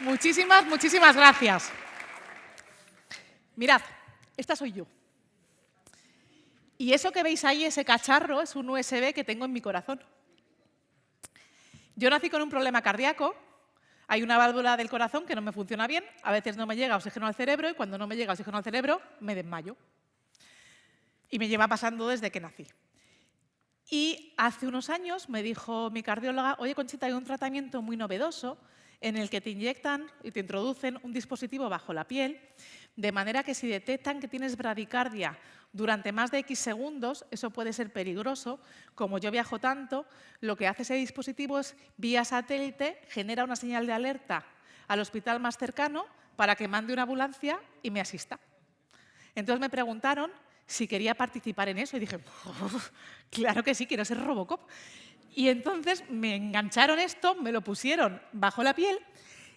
Muchísimas, muchísimas gracias. Mirad, esta soy yo. Y eso que veis ahí, ese cacharro, es un USB que tengo en mi corazón. Yo nací con un problema cardíaco. Hay una válvula del corazón que no me funciona bien. A veces no me llega oxígeno al cerebro y cuando no me llega oxígeno al cerebro me desmayo. Y me lleva pasando desde que nací. Y hace unos años me dijo mi cardióloga, oye, Conchita, hay un tratamiento muy novedoso en el que te inyectan y te introducen un dispositivo bajo la piel, de manera que si detectan que tienes bradicardia durante más de X segundos, eso puede ser peligroso. Como yo viajo tanto, lo que hace ese dispositivo es, vía satélite, genera una señal de alerta al hospital más cercano para que mande una ambulancia y me asista. Entonces me preguntaron si quería participar en eso y dije, claro que sí, quiero ser Robocop. Y entonces me engancharon esto, me lo pusieron bajo la piel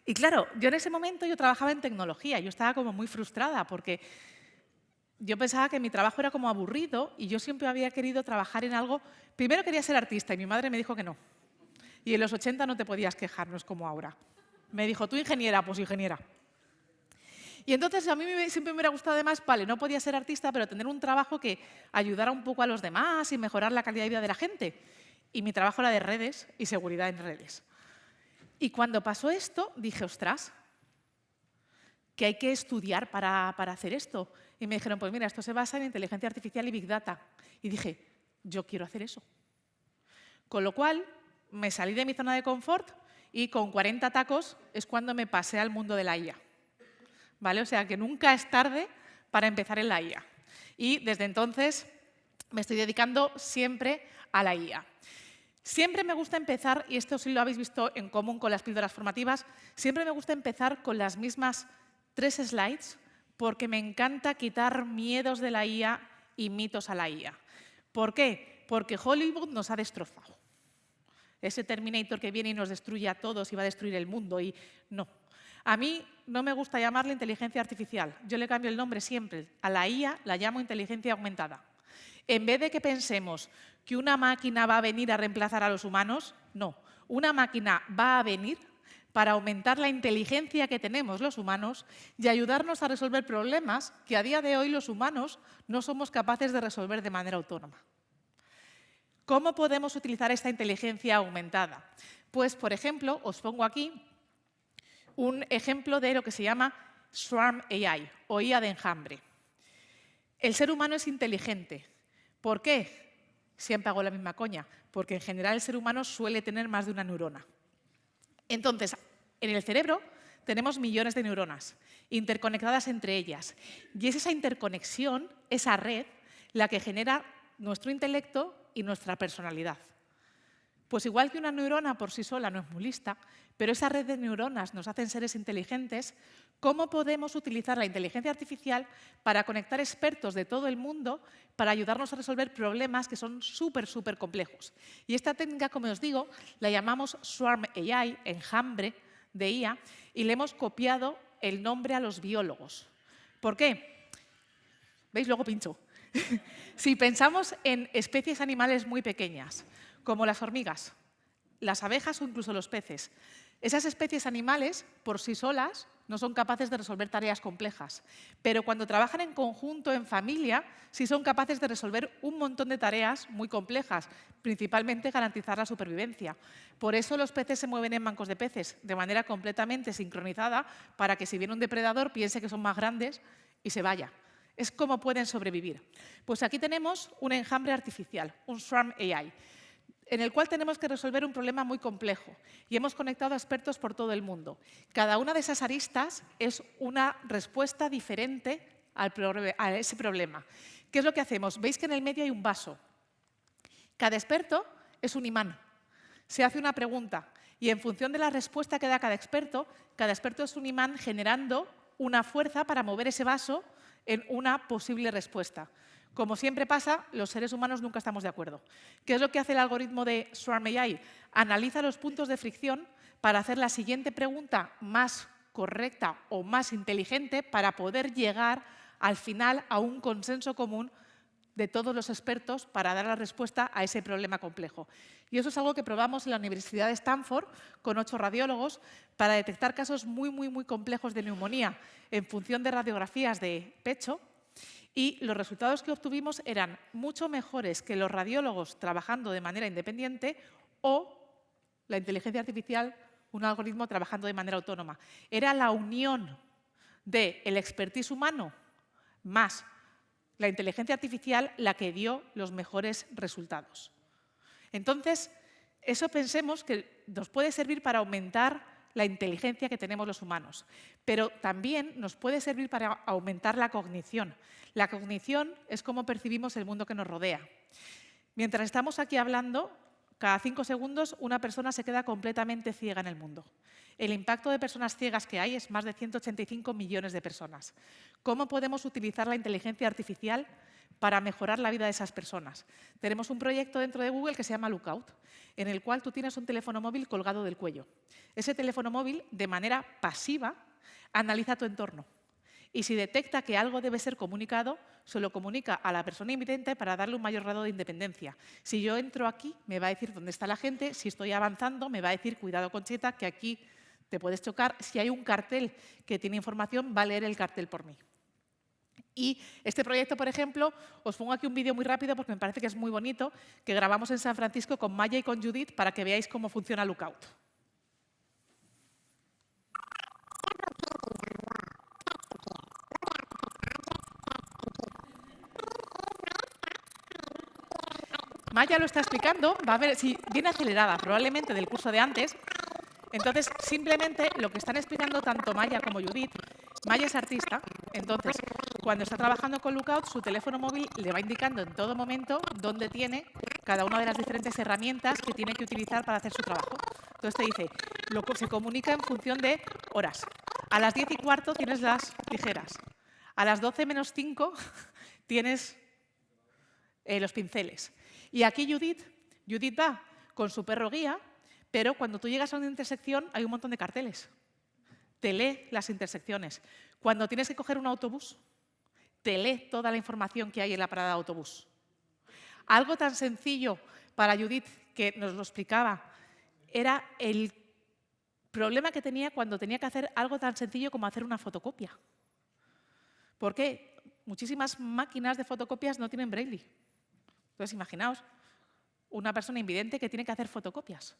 y claro, yo en ese momento yo trabajaba en tecnología, yo estaba como muy frustrada porque yo pensaba que mi trabajo era como aburrido y yo siempre había querido trabajar en algo. Primero quería ser artista y mi madre me dijo que no. Y en los 80 no te podías quejar, no es como ahora. Me dijo, ¿tú ingeniera? Pues ingeniera. Y entonces a mí siempre me hubiera gustado además, vale, no podía ser artista, pero tener un trabajo que ayudara un poco a los demás y mejorar la calidad de vida de la gente. Y mi trabajo era de redes y seguridad en redes. Y cuando pasó esto, dije, ostras, que hay que estudiar para hacer esto. Y me dijeron, pues mira, esto se basa en inteligencia artificial y Big Data. Y dije, yo quiero hacer eso. Con lo cual, me salí de mi zona de confort y con 40 tacos es cuando me pasé al mundo de la IA. ¿Vale? O sea, que nunca es tarde para empezar en la IA. Y desde entonces me estoy dedicando siempre a la IA. Siempre me gusta empezar, y esto sí lo habéis visto en común con las píldoras formativas, siempre me gusta empezar con las mismas 3 slides porque me encanta quitar miedos de la IA y mitos a la IA. ¿Por qué? Porque Hollywood nos ha destrozado. Ese Terminator que viene y nos destruye a todos y va a destruir el mundo y no. A mí no me gusta llamarle inteligencia artificial. Yo le cambio el nombre siempre. A la IA la llamo inteligencia aumentada. En vez de que pensemos que una máquina va a venir a reemplazar a los humanos, no. Una máquina va a venir para aumentar la inteligencia que tenemos los humanos y ayudarnos a resolver problemas que a día de hoy los humanos no somos capaces de resolver de manera autónoma. ¿Cómo podemos utilizar esta inteligencia aumentada? Pues, por ejemplo, os pongo aquí un ejemplo de lo que se llama Swarm AI, o IA de enjambre. El ser humano es inteligente. ¿Por qué? Siempre hago la misma coña, porque en general el ser humano suele tener más de una neurona. Entonces, en el cerebro tenemos millones de neuronas interconectadas entre ellas. Y es esa interconexión, esa red, la que genera nuestro intelecto y nuestra personalidad. Pues igual que una neurona por sí sola no es muy lista, pero esa red de neuronas nos hacen seres inteligentes, ¿cómo podemos utilizar la inteligencia artificial para conectar expertos de todo el mundo para ayudarnos a resolver problemas que son súper complejos? Y esta técnica, como os digo, la llamamos Swarm AI, enjambre de IA, y le hemos copiado el nombre a los biólogos. ¿Por qué? ¿Veis? Luego pincho. Si pensamos en especies animales muy pequeñas, como las hormigas, las abejas o incluso los peces, esas especies animales por sí solas no son capaces de resolver tareas complejas, pero cuando trabajan en conjunto, en familia, sí son capaces de resolver un montón de tareas muy complejas, principalmente garantizar la supervivencia. Por eso los peces se mueven en bancos de peces, de manera completamente sincronizada, para que si viene un depredador piense que son más grandes y se vaya. Es como pueden sobrevivir. Pues aquí tenemos un enjambre artificial, un Swarm AI, en el cual tenemos que resolver un problema muy complejo y hemos conectado a expertos por todo el mundo. Cada una de esas aristas es una respuesta diferente a ese problema. ¿Qué es lo que hacemos? Veis que en el medio hay un vaso. Cada experto es un imán. Se hace una pregunta y en función de la respuesta que da cada experto es un imán generando una fuerza para mover ese vaso en una posible respuesta. Como siempre pasa, los seres humanos nunca estamos de acuerdo. ¿Qué es lo que hace el algoritmo de Swarm AI? Analiza los puntos de fricción para hacer la siguiente pregunta más correcta o más inteligente para poder llegar al final a un consenso común de todos los expertos para dar la respuesta a ese problema complejo. Y eso es algo que probamos en la Universidad de Stanford con 8 radiólogos para detectar casos muy complejos de neumonía en función de radiografías de pecho. Y los resultados que obtuvimos eran mucho mejores que los radiólogos trabajando de manera independiente o la inteligencia artificial, un algoritmo trabajando de manera autónoma. Era la unión del expertise humano más la inteligencia artificial la que dio los mejores resultados. Entonces, eso pensemos que nos puede servir para aumentar la inteligencia que tenemos los humanos, pero también nos puede servir para aumentar la cognición. La cognición es cómo percibimos el mundo que nos rodea. Mientras estamos aquí hablando, cada 5 segundos una persona se queda completamente ciega en el mundo. El impacto de personas ciegas que hay es más de 185 millones de personas. ¿Cómo podemos utilizar la inteligencia artificial para mejorar la vida de esas personas? Tenemos un proyecto dentro de Google que se llama Lookout, en el cual tú tienes un teléfono móvil colgado del cuello. Ese teléfono móvil, de manera pasiva, analiza tu entorno. Y si detecta que algo debe ser comunicado, se lo comunica a la persona invidente para darle un mayor grado de independencia. Si yo entro aquí, me va a decir dónde está la gente. Si estoy avanzando, me va a decir, cuidado, Conchita, que aquí te puedes chocar. Si hay un cartel que tiene información, va a leer el cartel por mí. Y este proyecto, por ejemplo, os pongo aquí un vídeo muy rápido porque me parece que es muy bonito, que grabamos en San Francisco con Maya y con Judith para que veáis cómo funciona Lookout. Maya lo está explicando, va a ver si viene acelerada, probablemente del curso de antes. Entonces, simplemente lo que están explicando tanto Maya como Judith, Maya es artista, entonces, cuando está trabajando con Lookout, su teléfono móvil le va indicando en todo momento dónde tiene cada una de las diferentes herramientas que tiene que utilizar para hacer su trabajo. Entonces te dice, se comunica en función de horas. A las 10:15 tienes las tijeras. A las 12 menos 5 tienes los pinceles. Y aquí Judith va con su perro guía, pero cuando tú llegas a una intersección hay un montón de carteles. Te lee las intersecciones. Cuando tienes que coger un autobús, te lee toda la información que hay en la parada de autobús. Algo tan sencillo para Judith, que nos lo explicaba, era el problema que tenía cuando tenía que hacer algo tan sencillo como hacer una fotocopia. Porque muchísimas máquinas de fotocopias no tienen braille. Entonces, imaginaos una persona invidente que tiene que hacer fotocopias.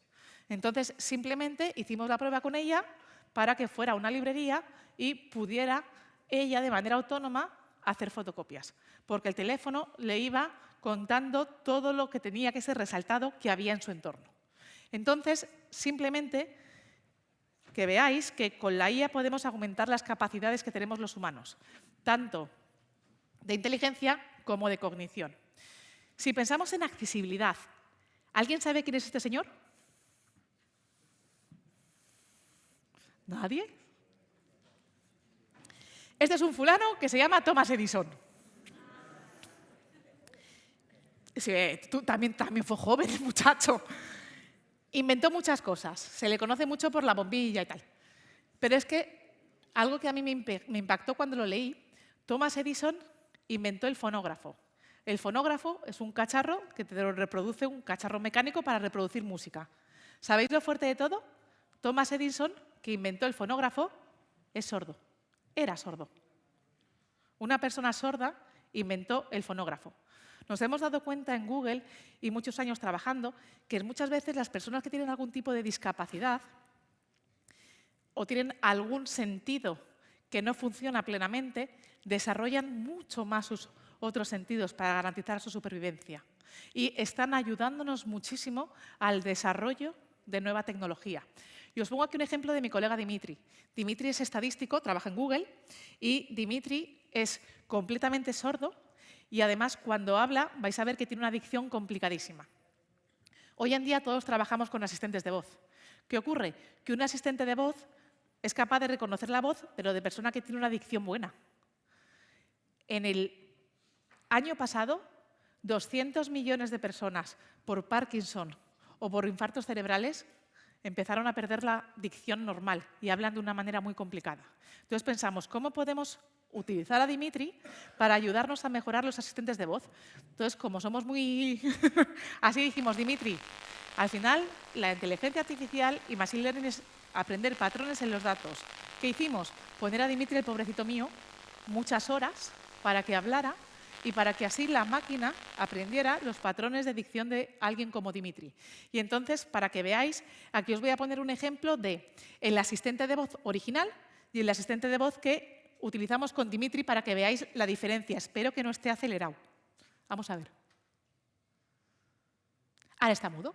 Entonces, simplemente hicimos la prueba con ella para que fuera a una librería y pudiera ella, de manera autónoma, hacer fotocopias. Porque el teléfono le iba contando todo lo que tenía que ser resaltado que había en su entorno. Entonces, simplemente que veáis que con la IA podemos aumentar las capacidades que tenemos los humanos, tanto de inteligencia como de cognición. Si pensamos en accesibilidad, ¿alguien sabe quién es este señor? ¿Nadie? Este es un fulano que se llama Thomas Edison. Sí, también fue joven el muchacho. Inventó muchas cosas. Se le conoce mucho por la bombilla y tal. Pero es que algo que a mí me impactó cuando lo leí, Thomas Edison inventó el fonógrafo. El fonógrafo es un cacharro que te lo reproduce, un cacharro mecánico para reproducir música. ¿Sabéis lo fuerte de todo? Thomas Edison, que inventó el fonógrafo, es sordo. Era sordo. Una persona sorda inventó el fonógrafo. Nos hemos dado cuenta en Google, y muchos años trabajando, que muchas veces las personas que tienen algún tipo de discapacidad o tienen algún sentido que no funciona plenamente, desarrollan mucho más sus otros sentidos para garantizar su supervivencia. Y están ayudándonos muchísimo al desarrollo de nueva tecnología. Y os pongo aquí un ejemplo de mi colega Dimitri. Dimitri es estadístico, trabaja en Google, y Dimitri es completamente sordo y además cuando habla vais a ver que tiene una dicción complicadísima. Hoy en día todos trabajamos con asistentes de voz. ¿Qué ocurre? Que un asistente de voz es capaz de reconocer la voz, pero de persona que tiene una dicción buena. En el año pasado, 200 millones de personas por Parkinson o por infartos cerebrales empezaron a perder la dicción normal y hablan de una manera muy complicada. Entonces pensamos, ¿cómo podemos utilizar a Dimitri para ayudarnos a mejorar los asistentes de voz. Entonces, como somos muy... Así dijimos, Dimitri, al final la inteligencia artificial y Machine Learning es aprender patrones en los datos. ¿Qué hicimos? Poner a Dimitri, el pobrecito mío, muchas horas para que hablara y para que así la máquina aprendiera los patrones de dicción de alguien como Dimitri. Y entonces, para que veáis, aquí os voy a poner un ejemplo de el asistente de voz original y el asistente de voz que utilizamos con Dimitri para que veáis la diferencia. Espero que no esté acelerado. Vamos a ver. Ahora está mudo.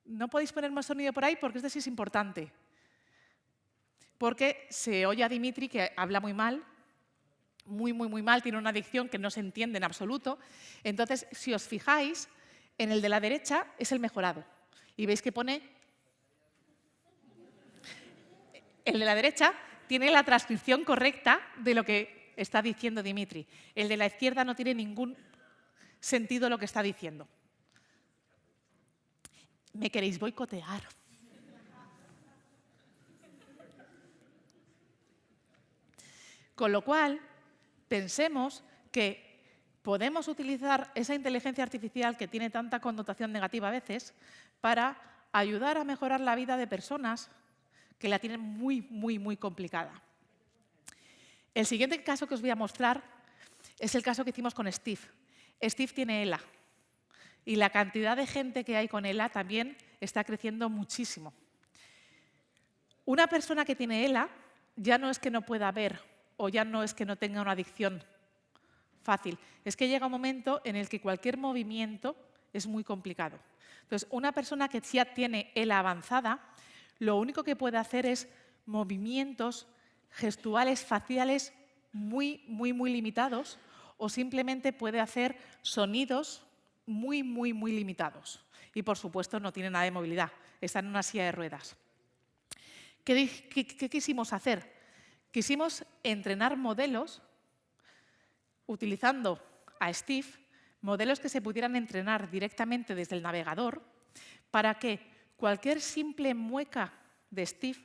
No podéis poner más sonido por ahí porque este sí es importante. Porque se oye a Dimitri que habla muy mal, muy mal, tiene una dicción que no se entiende en absoluto. Entonces, si os fijáis, en el de la derecha es el mejorado. Y veis que pone... El de la derecha tiene la transcripción correcta de lo que está diciendo Dimitri. El de la izquierda no tiene ningún sentido lo que está diciendo. Me queréis boicotear. Con lo cual, pensemos que podemos utilizar esa inteligencia artificial que tiene tanta connotación negativa a veces para ayudar a mejorar la vida de personas que la tienen muy complicada. El siguiente caso que os voy a mostrar es el caso que hicimos con Steve. Steve tiene ELA y la cantidad de gente que hay con ELA también está creciendo muchísimo. Una persona que tiene ELA ya no es que no pueda ver o ya no es que no tenga una dicción fácil, es que llega un momento en el que cualquier movimiento es muy complicado. Entonces, una persona que ya tiene ELA avanzada, lo único que puede hacer es movimientos gestuales faciales muy limitados o simplemente puede hacer sonidos muy limitados. Y, por supuesto, no tiene nada de movilidad, está en una silla de ruedas. ¿Qué quisimos hacer? Quisimos entrenar modelos utilizando a Steve, modelos que se pudieran entrenar directamente desde el navegador para que cualquier simple mueca de Steve,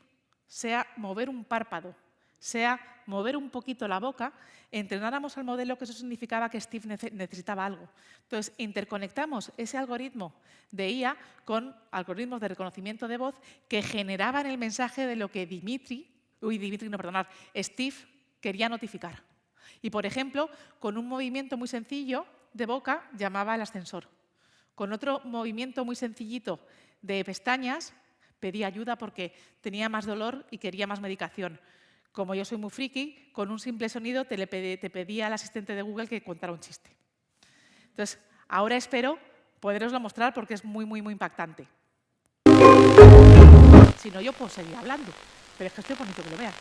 sea mover un párpado, sea mover un poquito la boca, entrenáramos al modelo que eso significaba que Steve necesitaba algo. Entonces, interconectamos ese algoritmo de IA con algoritmos de reconocimiento de voz que generaban el mensaje de lo que Steve quería notificar. Y, por ejemplo, con un movimiento muy sencillo de boca llamaba al ascensor. Con otro movimiento muy sencillito de pestañas pedía ayuda porque tenía más dolor y quería más medicación. Como yo soy muy friki, con un simple sonido te pedía al asistente de Google que contara un chiste. Entonces, ahora espero poderoslo mostrar porque es muy impactante. Si no, yo puedo seguir hablando, pero es que estoy bonito que lo vean.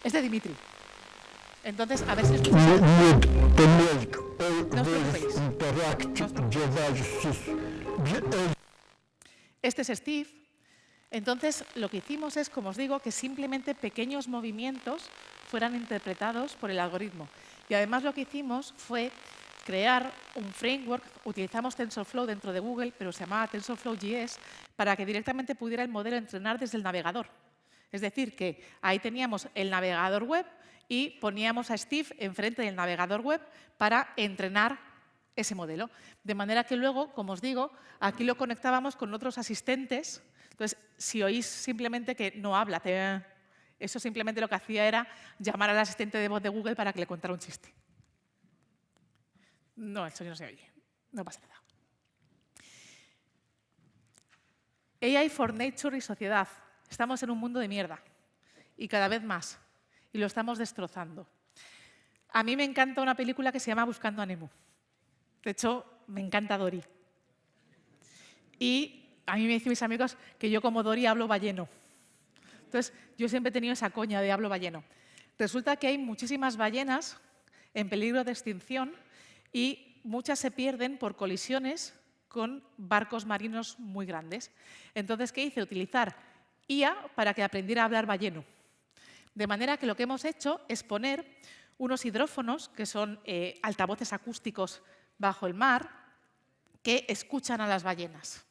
Es de Dimitri. Entonces, a ver si escucháis. No os preocupéis. Este es Steve. Entonces, lo que hicimos es, como os digo, que simplemente pequeños movimientos fueran interpretados por el algoritmo. Y además lo que hicimos fue crear un framework. Utilizamos TensorFlow dentro de Google, pero se llamaba TensorFlow.js, para que directamente pudiera el modelo entrenar desde el navegador. Es decir, que ahí teníamos el navegador web y poníamos a Steve enfrente del navegador web para entrenar ese modelo. De manera que luego, como os digo, aquí lo conectábamos con otros asistentes. Entonces, si oís simplemente que no habla, eso simplemente lo que hacía era llamar al asistente de voz de Google para que le contara un chiste. No, el sonido no se oye. No pasa nada. AI for Nature y sociedad. Estamos en un mundo de mierda y cada vez más. Y lo estamos destrozando. A mí me encanta una película que se llama Buscando a Nemo. De hecho, me encanta Dory. Y a mí me dicen mis amigos que yo como Dory hablo balleno. Entonces, yo siempre he tenido esa coña de hablo balleno. Resulta que hay muchísimas ballenas en peligro de extinción y muchas se pierden por colisiones con barcos marinos muy grandes. Entonces, ¿qué hice? Utilizar IA para que aprendiera a hablar balleno. De manera que lo que hemos hecho es poner unos hidrófonos, que son altavoces acústicos bajo el mar, que escuchan a las ballenas.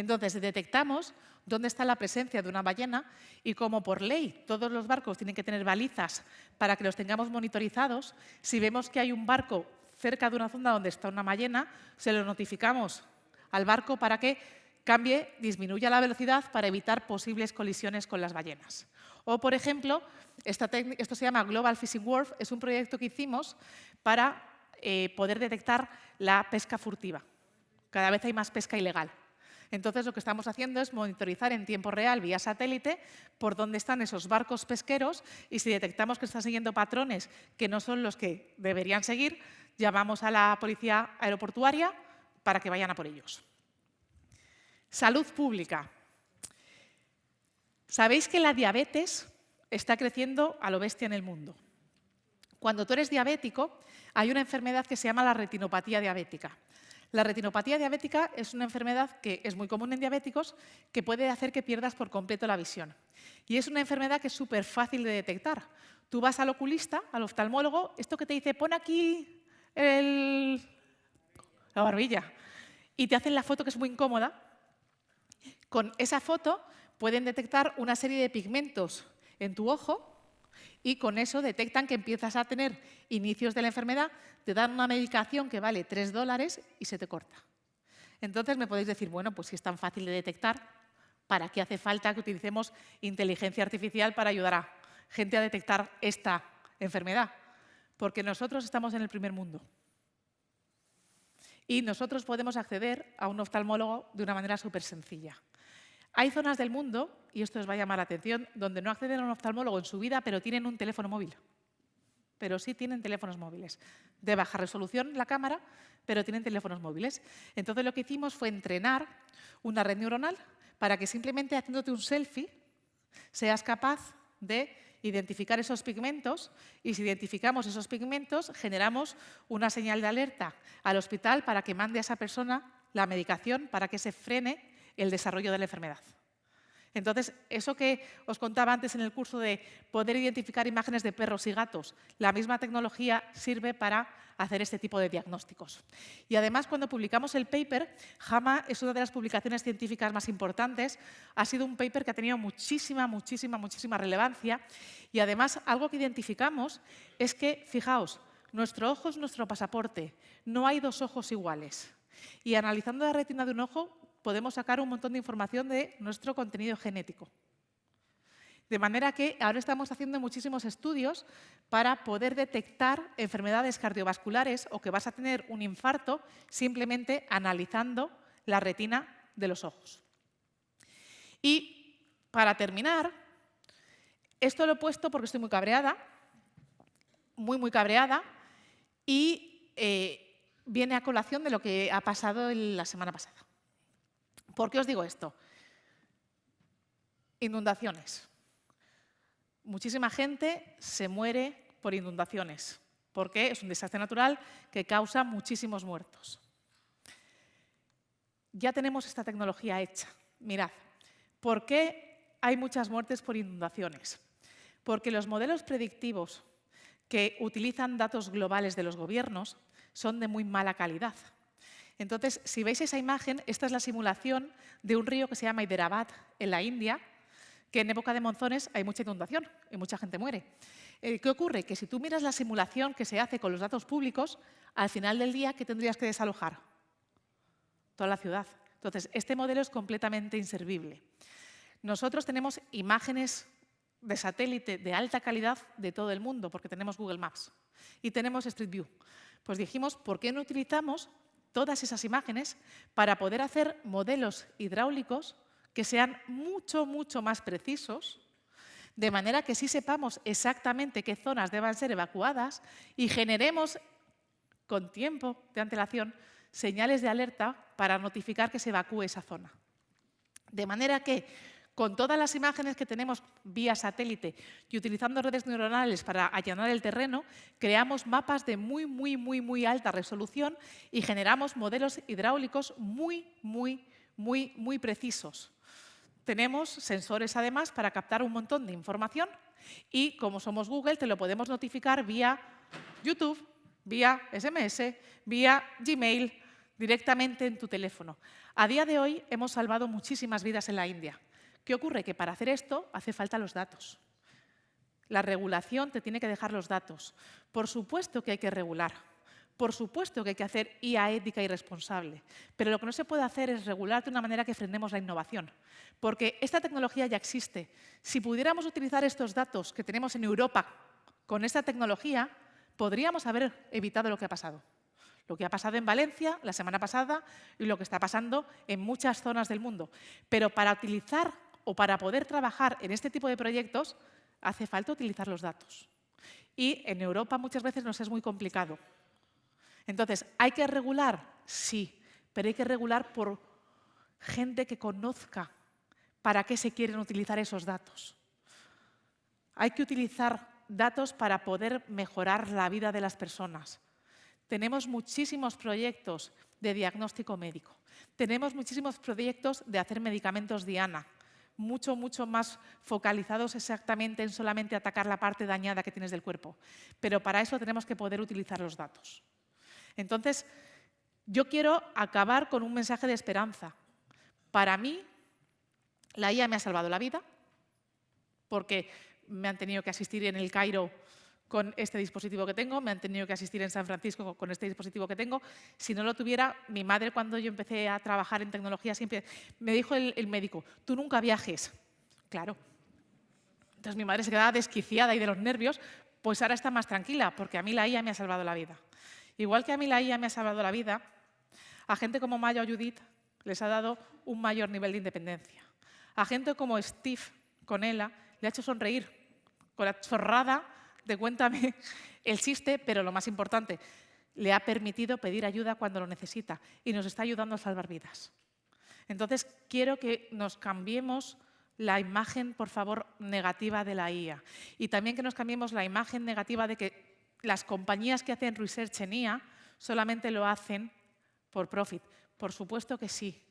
Entonces, detectamos dónde está la presencia de una ballena y como por ley todos los barcos tienen que tener balizas para que los tengamos monitorizados, si vemos que hay un barco cerca de una zona donde está una ballena, se lo notificamos al barco para que cambie, disminuya la velocidad para evitar posibles colisiones con las ballenas. O, por ejemplo, esto se llama Global Fishing Wharf, es un proyecto que hicimos para poder detectar la pesca furtiva. Cada vez hay más pesca ilegal. Entonces, lo que estamos haciendo es monitorizar en tiempo real, vía satélite, por dónde están esos barcos pesqueros y si detectamos que están siguiendo patrones que no son los que deberían seguir, llamamos a la policía aeroportuaria para que vayan a por ellos. Salud pública. Sabéis que la diabetes está creciendo a lo bestia en el mundo. Cuando tú eres diabético, hay una enfermedad que se llama la retinopatía diabética. La retinopatía diabética es una enfermedad que es muy común en diabéticos que puede hacer que pierdas por completo la visión. Y es una enfermedad que es súper fácil de detectar. Tú vas al oculista, al oftalmólogo, esto que te dice, pon aquí la barbilla, y te hacen la foto que es muy incómoda. Con esa foto pueden detectar una serie de pigmentos en tu ojo y con eso detectan que empiezas a tener inicios de la enfermedad, te dan una medicación que vale $3 y se te corta. Entonces me podéis decir, bueno, pues si es tan fácil de detectar, ¿para qué hace falta que utilicemos inteligencia artificial para ayudar a gente a detectar esta enfermedad? Porque nosotros estamos en el primer mundo. Y nosotros podemos acceder a un oftalmólogo de una manera súper sencilla. Hay zonas del mundo, y esto os va a llamar la atención, donde no acceden a un oftalmólogo en su vida, pero tienen un teléfono móvil. Pero sí tienen teléfonos móviles. De baja resolución la cámara, pero tienen teléfonos móviles. Entonces lo que hicimos fue entrenar una red neuronal para que simplemente haciéndote un selfie seas capaz de identificar esos pigmentos y si identificamos esos pigmentos generamos una señal de alerta al hospital para que mande a esa persona la medicación para que se frene el desarrollo de la enfermedad. Entonces, eso que os contaba antes en el curso de poder identificar imágenes de perros y gatos, la misma tecnología sirve para hacer este tipo de diagnósticos. Y además, cuando publicamos el paper, JAMA es una de las publicaciones científicas más importantes. Ha sido un paper que ha tenido muchísima relevancia. Y además, algo que identificamos es que, fijaos, nuestro ojo es nuestro pasaporte. No hay dos ojos iguales. Y analizando la retina de un ojo, podemos sacar un montón de información de nuestro contenido genético. De manera que ahora estamos haciendo muchísimos estudios para poder detectar enfermedades cardiovasculares o que vas a tener un infarto simplemente analizando la retina de los ojos. Y para terminar, esto lo he puesto porque estoy muy cabreada, muy cabreada, y viene a colación de lo que ha pasado la semana pasada. ¿Por qué os digo esto? Inundaciones. Muchísima gente se muere por inundaciones, porque es un desastre natural que causa muchísimos muertos. Ya tenemos esta tecnología hecha. Mirad, ¿por qué hay muchas muertes por inundaciones? Porque los modelos predictivos que utilizan datos globales de los gobiernos son de muy mala calidad. Entonces, si veis esa imagen, esta es la simulación de un río que se llama Hyderabad, en la India, que en época de monzones hay mucha inundación y mucha gente muere. ¿Qué ocurre? Que si tú miras la simulación que se hace con los datos públicos, al final del día, ¿qué tendrías que desalojar? Toda la ciudad. Entonces, este modelo es completamente inservible. Nosotros tenemos imágenes de satélite de alta calidad de todo el mundo, porque tenemos Google Maps y tenemos Street View. Pues dijimos, ¿por qué no utilizamos todas esas imágenes para poder hacer modelos hidráulicos que sean mucho más precisos, de manera que sí sepamos exactamente qué zonas deban ser evacuadas y generemos con tiempo de antelación señales de alerta para notificar que se evacúe esa zona. De manera que, con todas las imágenes que tenemos vía satélite y utilizando redes neuronales para allanar el terreno, creamos mapas de muy alta resolución y generamos modelos hidráulicos muy precisos. Tenemos sensores, además, para captar un montón de información y, como somos Google, te lo podemos notificar vía YouTube, vía SMS, vía Gmail, directamente en tu teléfono. A día de hoy hemos salvado muchísimas vidas en la India. ¿Qué ocurre? Que para hacer esto hace falta los datos. La regulación te tiene que dejar los datos. Por supuesto que hay que regular. Por supuesto que hay que hacer IA ética y responsable. Pero lo que no se puede hacer es regular de una manera que frenemos la innovación. Porque esta tecnología ya existe. Si pudiéramos utilizar estos datos que tenemos en Europa con esta tecnología, podríamos haber evitado lo que ha pasado. Lo que ha pasado en Valencia la semana pasada y lo que está pasando en muchas zonas del mundo. Pero para utilizar o para poder trabajar en este tipo de proyectos, hace falta utilizar los datos. Y en Europa muchas veces nos es muy complicado. Entonces, ¿hay que regular? Sí, pero hay que regular por gente que conozca para qué se quieren utilizar esos datos. Hay que utilizar datos para poder mejorar la vida de las personas. Tenemos muchísimos proyectos de diagnóstico médico. Tenemos muchísimos proyectos de hacer medicamentos diana, mucho más focalizados exactamente en solamente atacar la parte dañada que tienes del cuerpo. Pero para eso tenemos que poder utilizar los datos. Entonces, yo quiero acabar con un mensaje de esperanza. Para mí, la IA me ha salvado la vida, porque me han tenido que asistir en el Cairo con este dispositivo que tengo, me han tenido que asistir en San Francisco con este dispositivo que tengo. Si no lo tuviera, mi madre, cuando yo empecé a trabajar en tecnología, siempre me dijo el médico, tú nunca viajes. Claro. Entonces mi madre se quedaba desquiciada y de los nervios, pues ahora está más tranquila, porque a mí la IA me ha salvado la vida. Igual que a mí la IA me ha salvado la vida, a gente como Maya o Judith les ha dado un mayor nivel de independencia. A gente como Steve Conella le ha hecho sonreír con la chorrada de cuéntame el chiste, pero lo más importante, le ha permitido pedir ayuda cuando lo necesita y nos está ayudando a salvar vidas. Entonces, quiero que nos cambiemos la imagen, por favor, negativa de la IA y también que nos cambiemos la imagen negativa de que las compañías que hacen research en IA solamente lo hacen por profit. Por supuesto que sí,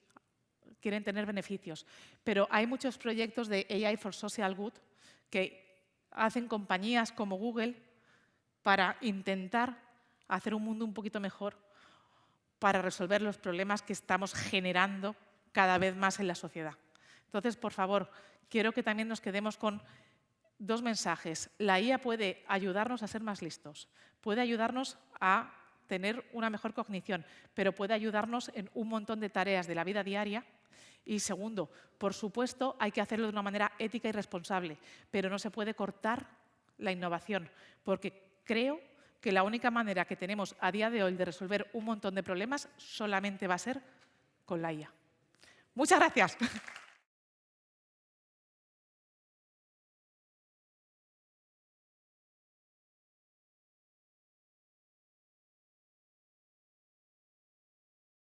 quieren tener beneficios, pero hay muchos proyectos de AI for Social Good que hacen compañías como Google para intentar hacer un mundo un poquito mejor, para resolver los problemas que estamos generando cada vez más en la sociedad. Entonces, por favor, quiero que también nos quedemos con dos mensajes. La IA puede ayudarnos a ser más listos, puede ayudarnos a tener una mejor cognición, pero puede ayudarnos en un montón de tareas de la vida diaria. Y segundo, por supuesto, hay que hacerlo de una manera ética y responsable, pero no se puede cortar la innovación, porque creo que la única manera que tenemos a día de hoy de resolver un montón de problemas solamente va a ser con la IA. Muchas gracias.